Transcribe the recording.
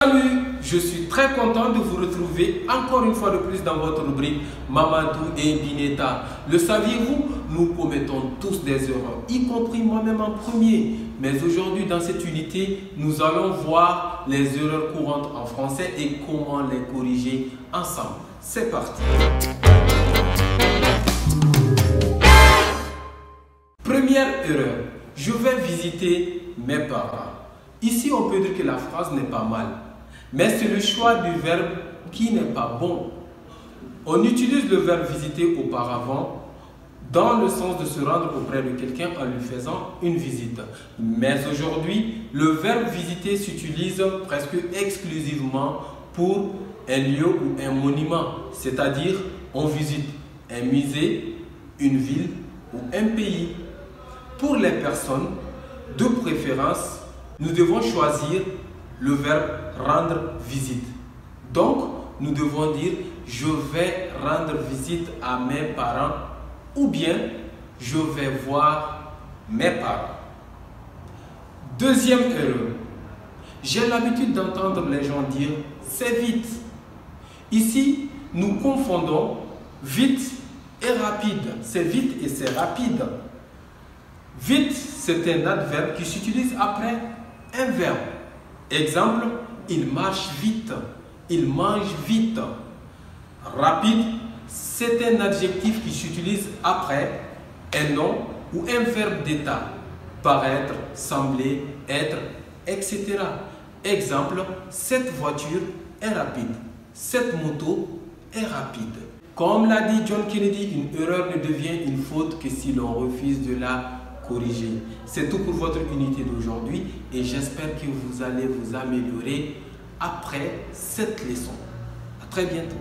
Salut, je suis très content de vous retrouver encore une fois de plus dans votre rubrique Mamadou et Bineta. Le saviez-vous? Nous commettons tous des erreurs, y compris moi-même en premier. Mais aujourd'hui, dans cette unité, nous allons voir les erreurs courantes en français et comment les corriger ensemble. C'est parti! Première erreur, je vais visiter mes parents. Ici, on peut dire que la phrase n'est pas mal, mais c'est le choix du verbe qui n'est pas bon. On utilise le verbe visiter auparavant dans le sens de se rendre auprès de quelqu'un en lui faisant une visite. Mais aujourd'hui, le verbe visiter s'utilise presque exclusivement pour un lieu ou un monument, c'est-à-dire on visite un musée, une ville ou un pays. Pour les personnes, de préférence, nous devons choisir le verbe rendre visite. Donc, nous devons dire je vais rendre visite à mes parents ou bien je vais voir mes parents. Deuxième erreur, j'ai l'habitude d'entendre les gens dire c'est vite. Ici, nous confondons vite et rapide. C'est vite et c'est rapide. Vite, c'est un adverbe qui s'utilise après un verbe. Exemple, il marche vite, il mange vite. Rapide, c'est un adjectif qui s'utilise après un nom ou un verbe d'état. Paraître, sembler, être, etc. Exemple, cette voiture est rapide. Cette moto est rapide. Comme l'a dit John Kennedy, une erreur ne devient une faute que si l'on refuse de la corriger. C'est tout pour votre unité d'aujourd'hui et j'espère que vous allez vous améliorer après cette leçon. À très bientôt.